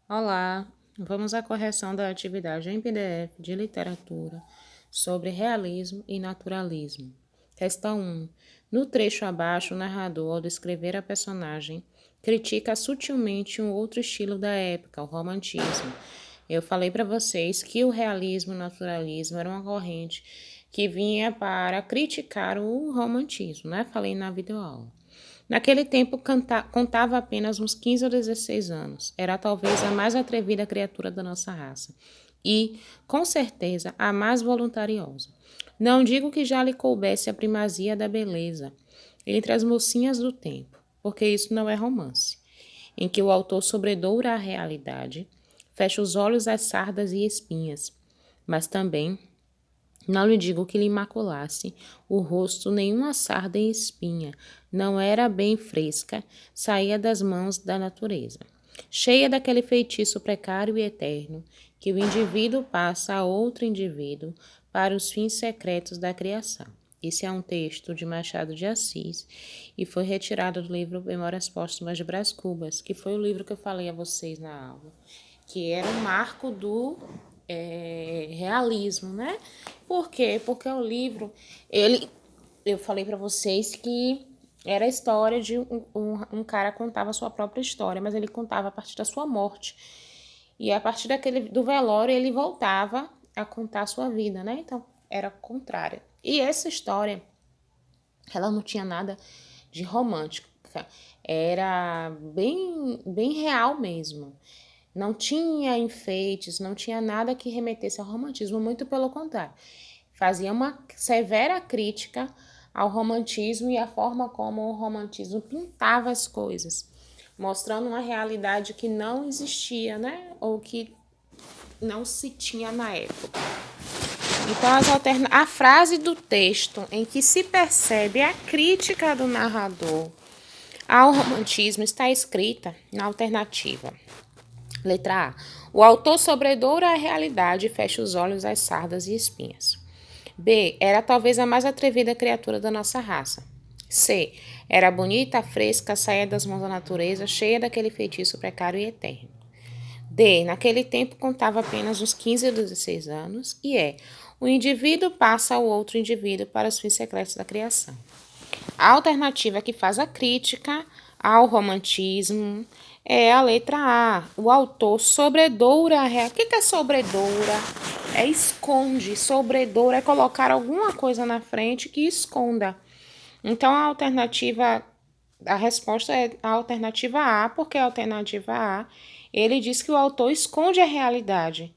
Olá, vamos à correção da atividade em PDF de literatura sobre realismo e naturalismo. Questão 1. No trecho abaixo, o narrador, ao descrever a personagem, critica sutilmente um outro estilo da época, o romantismo. Eu falei para vocês que o realismo e o naturalismo era uma corrente que vinha para criticar o romantismo, né? Falei na videoaula. Naquele tempo, contava apenas uns 15 ou 16 anos. Era talvez a mais atrevida criatura da nossa raça. E, com certeza, a mais voluntariosa. Não digo que já lhe coubesse a primazia da beleza entre as mocinhas do tempo, porque isso não é romance, em que o autor sobredoura a realidade, fecha os olhos às sardas e espinhas, mas também não lhe digo que lhe maculasse o rosto nenhuma sarda e espinha, não era bem fresca, saía das mãos da natureza. Cheia daquele feitiço precário e eterno, que o indivíduo passa a outro indivíduo para os fins secretos da criação. Esse é um texto de Machado de Assis e foi retirado do livro Memórias Póstumas de Brás Cubas, que foi o livro que eu falei a vocês na aula, que era o marco do realismo, né? Por quê? Porque o livro, eu falei para vocês que era a história de um cara contava a sua própria história, mas ele contava a partir da sua morte. E a partir do velório ele voltava a contar a sua vida, né? Então era contrária. E essa história, ela não tinha nada de romântica, era bem real mesmo. Não tinha enfeites, não tinha nada que remetesse ao romantismo, muito pelo contrário. Fazia uma severa crítica ao romantismo e à forma como o romantismo pintava as coisas, mostrando uma realidade que não existia, né? Ou que não se tinha na época. Então, a frase do texto em que se percebe a crítica do narrador ao romantismo está escrita na alternativa. Letra A. O autor sobredoura a realidade e fecha os olhos às sardas e espinhas. B. Era talvez a mais atrevida criatura da nossa raça. C. Era bonita, fresca, saía das mãos da natureza, cheia daquele feitiço precário e eterno. D. Naquele tempo contava apenas uns 15 ou 16 anos. E E. O indivíduo passa ao outro indivíduo para os fins secretos da criação. A alternativa que faz a crítica ao romantismo é a letra A. O autor sobredoura a realidade. O que é sobredoura? É esconde. Sobredoura é colocar alguma coisa na frente que esconda. Então a resposta é a alternativa A, porque a alternativa A, ele diz que o autor esconde a realidade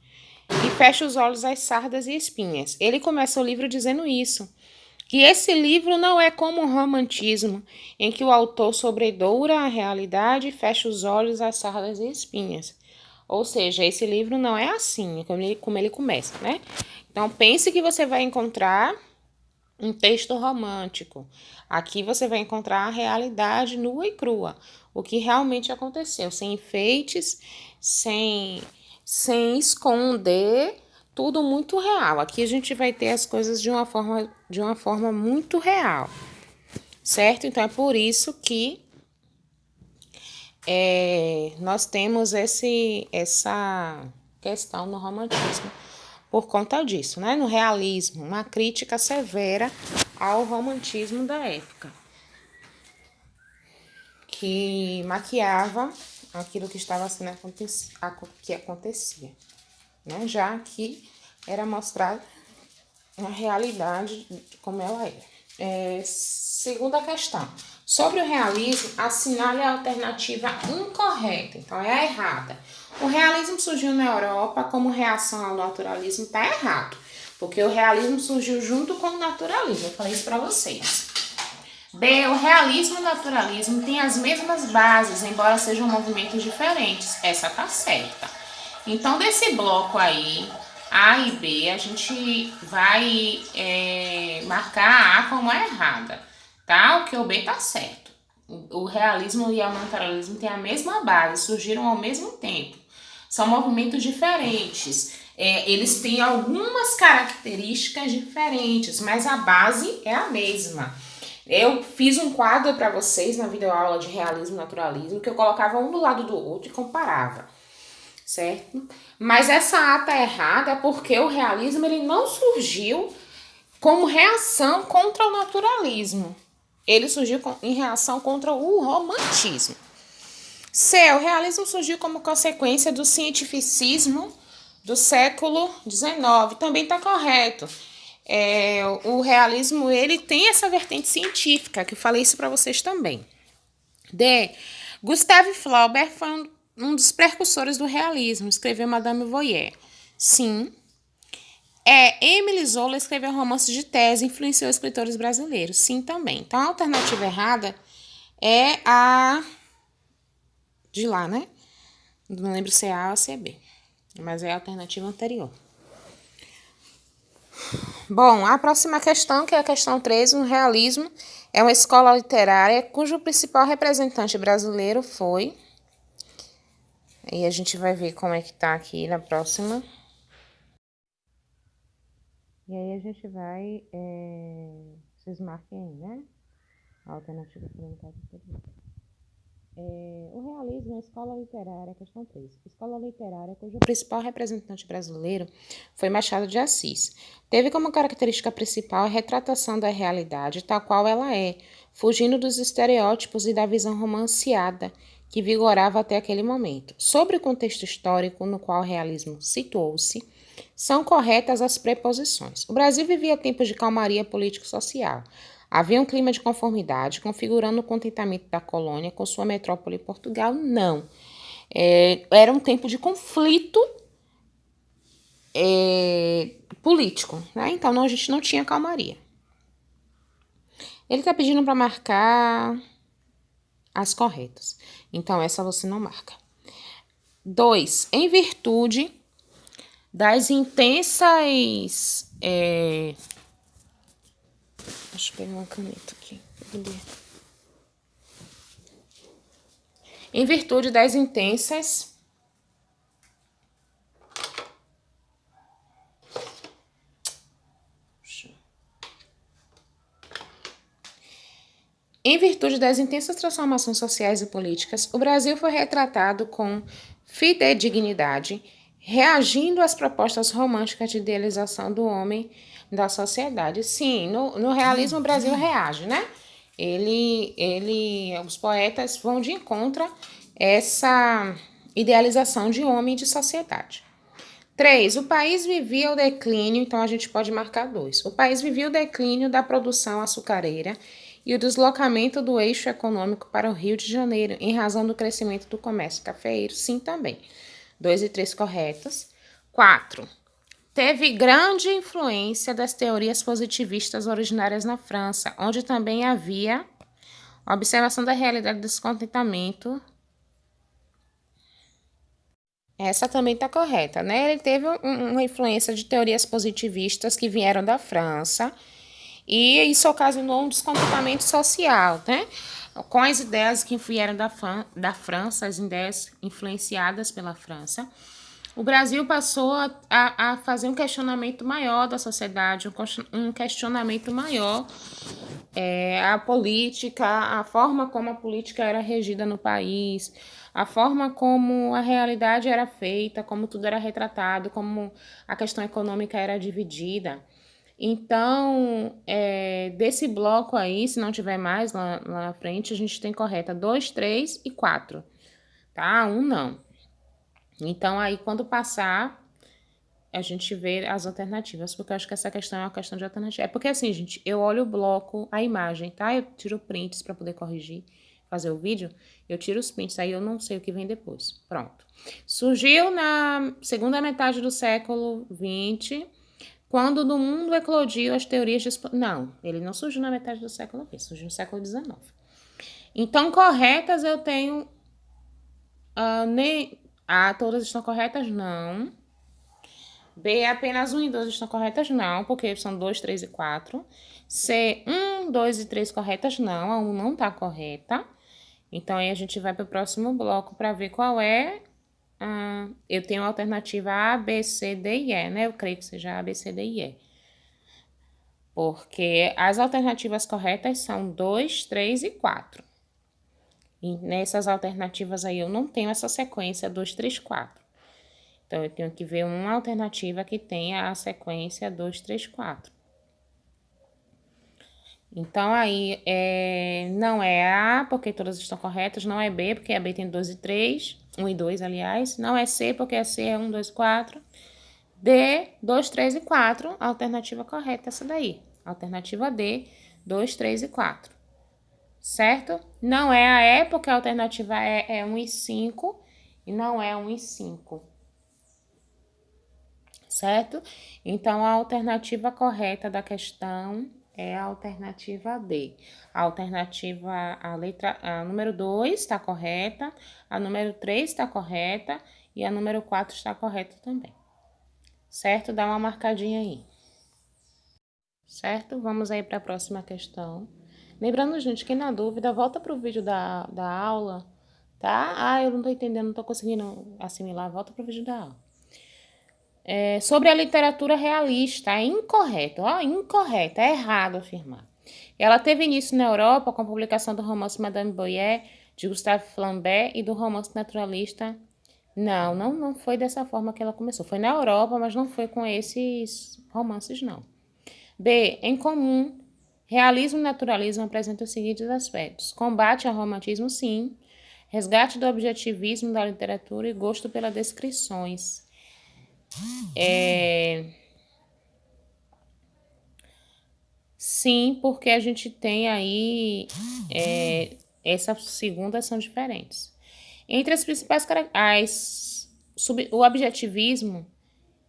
e fecha os olhos às sardas e espinhas. Ele começa o livro dizendo isso, que esse livro não é como um romantismo, em que o autor sobredoura a realidade e fecha os olhos às sardas e espinhas. Ou seja, esse livro não é assim, como ele começa, né? Então, pense que você vai encontrar um texto romântico. Aqui você vai encontrar a realidade nua e crua, o que realmente aconteceu, sem enfeites, sem esconder, tudo muito real. Aqui a gente vai ter as coisas de uma forma muito real, certo? Então é por isso que nós temos essa questão no romantismo por conta disso, né? No realismo, uma crítica severa ao romantismo da época, que maquiava aquilo que estava sendo que acontecia, né? Já que era mostrado a realidade como ela era. Segunda questão. Sobre o realismo, assinale a alternativa incorreta, então é a errada. O realismo surgiu na Europa como reação ao naturalismo, está errado, porque o realismo surgiu junto com o naturalismo, eu falei isso para vocês. B. O realismo e o naturalismo têm as mesmas bases, embora sejam movimentos diferentes, essa tá certa. Então, desse bloco aí, A e B, a gente vai marcar a A como a errada, tá? O que o B tá certo. O realismo e o naturalismo têm a mesma base, surgiram ao mesmo tempo. São movimentos diferentes. Eles têm algumas características diferentes, mas a base é a mesma. Eu fiz um quadro para vocês na videoaula de realismo e naturalismo, que eu colocava um do lado do outro e comparava. certo? Mas essa A tá errada porque o realismo ele não surgiu como reação contra o naturalismo. Ele surgiu em reação contra o romantismo. C. O realismo surgiu como consequência do cientificismo do século XIX. Também está correto. O realismo ele tem essa vertente científica, que eu falei isso para vocês também. D. Gustave Flaubert foi um dos precursores do realismo, escreveu Madame Voyeur. Sim. Émile Zola escreveu romances de tese e influenciou escritores brasileiros. Sim, também. Então, a alternativa errada é a de lá, né? Não lembro se é A ou se é B, mas é a alternativa anterior. Bom, a próxima questão, que é a questão 13, o realismo é uma escola literária cujo principal representante brasileiro foi... E a gente vai ver como é que tá aqui na próxima. E aí a gente vai... Vocês marquem aí, né? A alternativa fundamental o realismo é a escola literária, questão 3. Escola literária cujo principal representante brasileiro foi Machado de Assis. Teve como característica principal a retratação da realidade tal qual ela é, fugindo dos estereótipos e da visão romanceada que vigorava até aquele momento. Sobre o contexto histórico no qual o realismo situou-se, são corretas as preposições. O Brasil vivia tempos de calmaria político-social. Havia um clima de conformidade, configurando o contentamento da colônia com sua metrópole Portugal? Não. Era um tempo de conflito político, né? Então a gente não tinha calmaria. Ele está pedindo para marcar as corretas. Então essa você não marca. 2. Em virtude das intensas... Deixa eu pegar uma caneta aqui. Em virtude das intensas... Em virtude das intensas transformações sociais e políticas, o Brasil foi retratado com fidedignidade, reagindo às propostas românticas de idealização do homem da sociedade. Sim, no realismo o Brasil reage, né? Os poetas vão de encontro a essa idealização de homem e de sociedade. 3. O país vivia o declínio, então a gente pode marcar 2. O país vivia o declínio da produção açucareira e o deslocamento do eixo econômico para o Rio de Janeiro, em razão do crescimento do comércio cafeeiro. Sim, também. 2 e 3 corretas. 4. Teve grande influência das teorias positivistas originárias na França, onde também havia a observação da realidade do descontentamento. Essa também está correta, né? Ele teve uma influência de teorias positivistas que vieram da França e isso ocasionou um descontentamento social, né? Com as ideias que vieram da França, as ideias influenciadas pela França, o Brasil passou a fazer um questionamento maior da sociedade, um questionamento maior a política, a forma como a política era regida no país, a forma como a realidade era feita, como tudo era retratado, como a questão econômica era dividida. Então, desse bloco aí, se não tiver mais lá na frente, a gente tem correta 2, 3 e 4, tá? 1 não. Então, aí, quando passar, a gente vê as alternativas, porque eu acho que essa questão é uma questão de alternativa. É porque assim, gente, eu olho o bloco, a imagem, tá? Eu tiro prints para poder corrigir, fazer o vídeo, eu tiro os prints, aí eu não sei o que vem depois. Pronto. Surgiu na segunda metade do século XX, quando no mundo eclodiu as teorias de... Não, ele não surgiu na metade do século XX, surgiu no século XIX. Então, corretas eu tenho... todas estão corretas? Não. B, apenas 1 e 2 estão corretas? Não, porque são 2, 3 e 4. C, 1, 2 e 3 corretas? Não, a 1 não está correta. Então, aí a gente vai para o próximo bloco para ver qual é. Eu tenho a alternativa A, B, C, D e E, né? Eu creio que seja A, B, C, D e E. Porque as alternativas corretas são 2, 3 e 4. E nessas alternativas aí eu não tenho essa sequência 2, 3, 4. Então, eu tenho que ver uma alternativa que tenha a sequência 2, 3, 4. Então, aí, não é A, porque todas estão corretas. Não é B, porque a B tem 2 e 3. 1 e 2, aliás. Não é C, porque a C é 1, 2, 4. D, 2, 3 e 4. A alternativa correta é essa daí. Alternativa D, 2, 3 e 4. Certo? Não é a E, porque a alternativa é 1 e 5. E não é 1 e 5. Certo? Então, a alternativa correta da questão é a alternativa D. A número 2 está correta, a número 3 está correta e a número 4 está correta também. Certo? Dá uma marcadinha aí. Certo? Vamos aí para a próxima questão. Lembrando, gente, que na dúvida, volta para o vídeo da aula, tá? Ah, eu não tô entendendo, não tô conseguindo assimilar, volta para o vídeo da aula. Sobre a literatura realista, é incorreto, incorreto, é errado afirmar. Ela teve início na Europa com a publicação do romance Madame Bovary, de Gustave Flaubert, e do romance naturalista. Não foi dessa forma que ela começou. Foi na Europa, mas não foi com esses romances, não. B. Em comum, realismo e naturalismo apresentam os seguintes aspectos: combate ao romantismo, sim. Resgate do objetivismo da literatura e gosto pelas descrições. Sim, porque a gente tem aí essas segundas são diferentes. Entre as principais características, o objetivismo,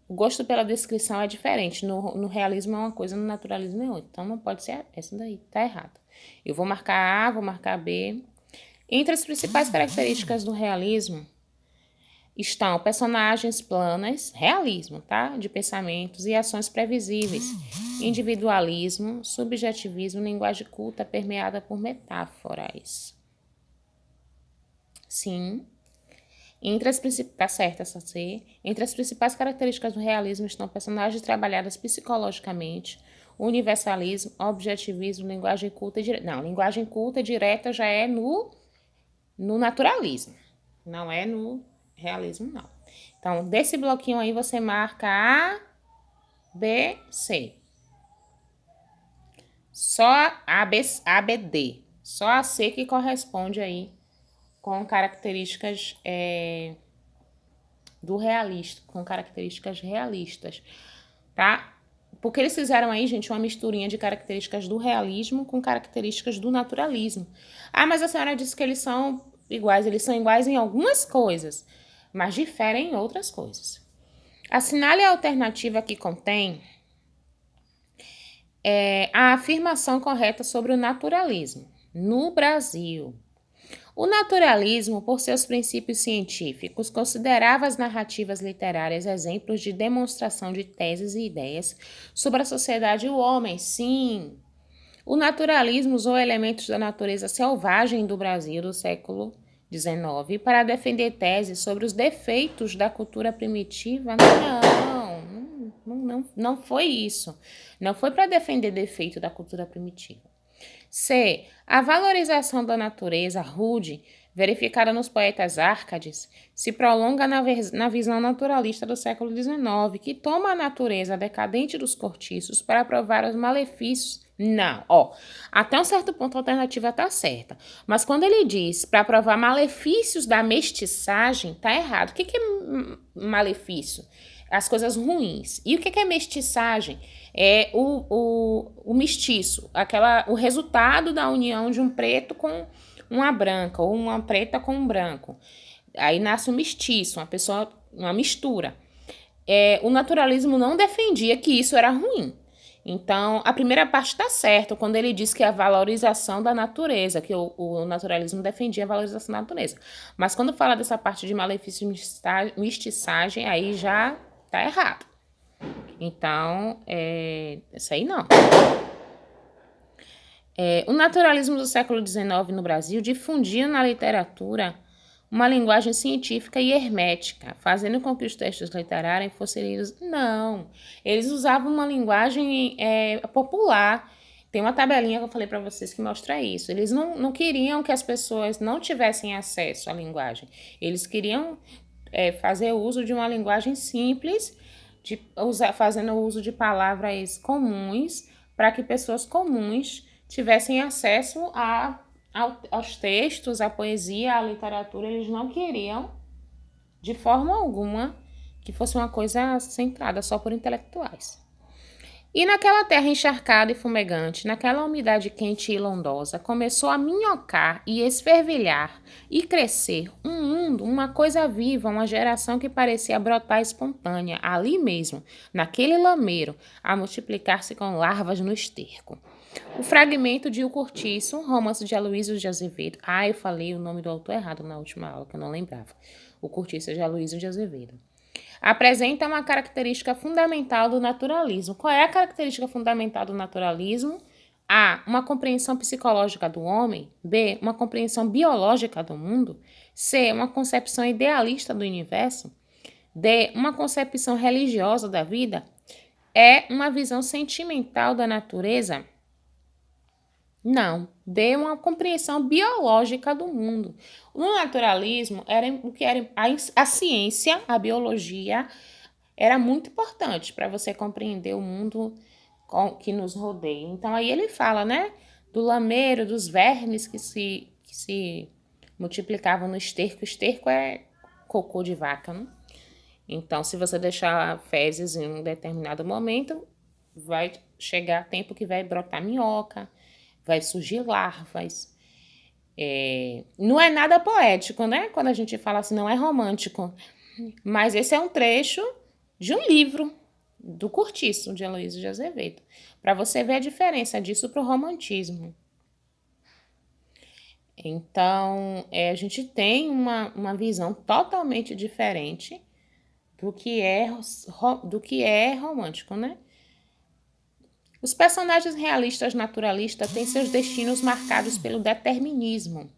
o gosto pela descrição é diferente. No realismo é uma coisa, no naturalismo é outra. Então não pode ser essa daí, tá errado. Eu vou marcar A, vou marcar B. Entre as principais características do realismo estão personagens planas, realismo, tá? De pensamentos e ações previsíveis, individualismo, subjetivismo, linguagem culta permeada por metáforas. Sim. Tá certo essa C. Entre as principais características do realismo estão personagens trabalhadas psicologicamente, universalismo, objetivismo, linguagem culta e direta. Não, linguagem culta e direta já é no naturalismo, não é no realismo, não. Então, desse bloquinho aí, você marca A, B, C. Só A, B, D. Só a C que corresponde aí com características do realista, com características realistas, tá? Porque eles fizeram aí, gente, uma misturinha de características do realismo com características do naturalismo. Ah, mas a senhora disse que eles são iguais em algumas coisas, mas diferem em outras coisas. Assinale a alternativa que contém a afirmação correta sobre o naturalismo no Brasil. O naturalismo, por seus princípios científicos, considerava as narrativas literárias exemplos de demonstração de teses e ideias sobre a sociedade e o homem. Sim, o naturalismo usou elementos da natureza selvagem do Brasil do século XIX para defender teses sobre os defeitos da cultura primitiva. Não foi isso. Não foi para defender defeito da cultura primitiva. C. A valorização da natureza rude, verificada nos poetas árcades, se prolonga na visão naturalista do século XIX, que toma a natureza decadente dos cortiços para provar os malefícios. Não, até um certo ponto a alternativa está certa. Mas quando ele diz para provar malefícios da mestiçagem, tá errado. O que é malefício? As coisas ruins. E o que é mestiçagem? É o mestiço, o resultado da união de um preto com uma branca, ou uma preta com um branco. Aí nasce um mestiço, uma mistura. O naturalismo não defendia que isso era ruim. Então, a primeira parte está certa, quando ele diz que é a valorização da natureza, que o naturalismo defendia a valorização da natureza. Mas quando fala dessa parte de malefício e mestiçagem, aí já tá errado. Então, isso aí não. O naturalismo do século XIX no Brasil difundia na literatura uma linguagem científica e hermética, fazendo com que os textos literários fossem lidos. Não, eles usavam uma linguagem popular. Tem uma tabelinha que eu falei para vocês que mostra isso. Eles não queriam que as pessoas não tivessem acesso à linguagem. Eles queriam fazer uso de uma linguagem simples, fazendo uso de palavras comuns, para que pessoas comuns tivessem acesso aos textos, à poesia, à literatura. Eles não queriam, de forma alguma, que fosse uma coisa centrada só por intelectuais. E naquela terra encharcada e fumegante, naquela umidade quente e londosa, começou a minhocar e esfervilhar e crescer um mundo, uma coisa viva, uma geração que parecia brotar espontânea, ali mesmo, naquele lameiro, a multiplicar-se com larvas no esterco. O fragmento de O Cortiço, romance de Aloysio de Azevedo. Eu falei o nome do autor errado na última aula, que eu não lembrava. O Cortiço de Aloysio de Azevedo. Apresenta uma característica fundamental do naturalismo. Qual é a característica fundamental do naturalismo? A. Uma compreensão psicológica do homem. B. Uma compreensão biológica do mundo. C. Uma concepção idealista do universo. D. Uma concepção religiosa da vida. E. Uma visão sentimental da natureza. Não, dê uma compreensão biológica do mundo. No naturalismo, a ciência, a biologia, era muito importante para você compreender o mundo que nos rodeia. Então, aí ele fala, né, do lameiro, dos vermes que se multiplicavam no esterco. O esterco é cocô de vaca, né? Então, se você deixar fezes em um determinado momento, vai chegar tempo que vai brotar minhoca, vai surgir larvas. Não é nada poético, né? Quando a gente fala assim, não é romântico. Mas esse é um trecho de um livro do Cortiço, de Aloysio de Azevedo, para você ver a diferença disso para o romantismo. Então, a gente tem uma visão totalmente diferente do que é romântico, né? Os personagens realistas naturalistas têm seus destinos marcados pelo determinismo.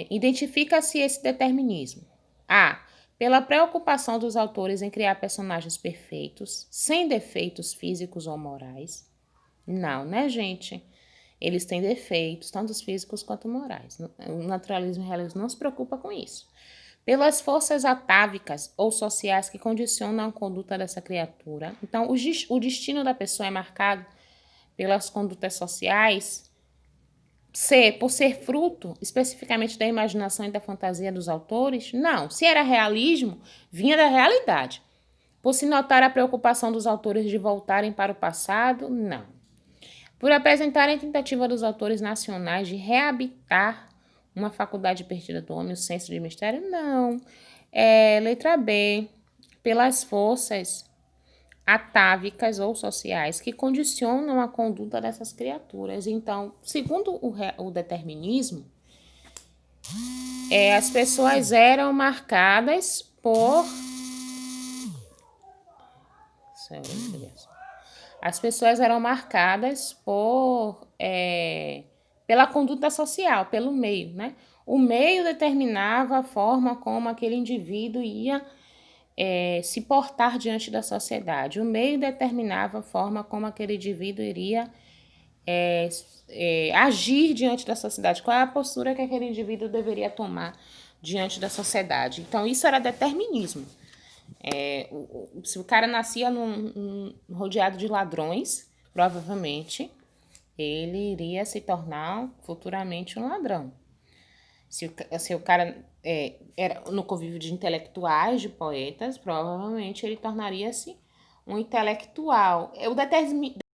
Identifica-se esse determinismo. A. Pela preocupação dos autores em criar personagens perfeitos, sem defeitos físicos ou morais. Não, né, gente? Eles têm defeitos, tanto físicos quanto morais. O naturalismo e o realismo não se preocupa com isso. Pelas forças atávicas ou sociais que condicionam a conduta dessa criatura. Então, o destino da pessoa é marcado pelas condutas sociais. C, por ser fruto especificamente da imaginação e da fantasia dos autores? Não. Se era realismo, vinha da realidade. Por se notar a preocupação dos autores de voltarem para o passado? Não. Por apresentarem a tentativa dos autores nacionais de reabitar uma faculdade perdida do homem, o senso de mistério? Não. Letra B, pelas forças atávicas ou sociais que condicionam a conduta dessas criaturas. Então, segundo o determinismo, as pessoas eram marcadas por... As pessoas eram marcadas pela conduta social, pelo meio, né? O meio determinava a forma como aquele indivíduo ia se portar diante da sociedade. O meio determinava a forma como aquele indivíduo iria agir diante da sociedade. Qual é a postura que aquele indivíduo deveria tomar diante da sociedade. Então, isso era determinismo. Se o cara nascia rodeado de ladrões, provavelmente ele iria se tornar futuramente um ladrão. Se o cara era no convívio de intelectuais, de poetas, provavelmente ele tornaria-se um intelectual. O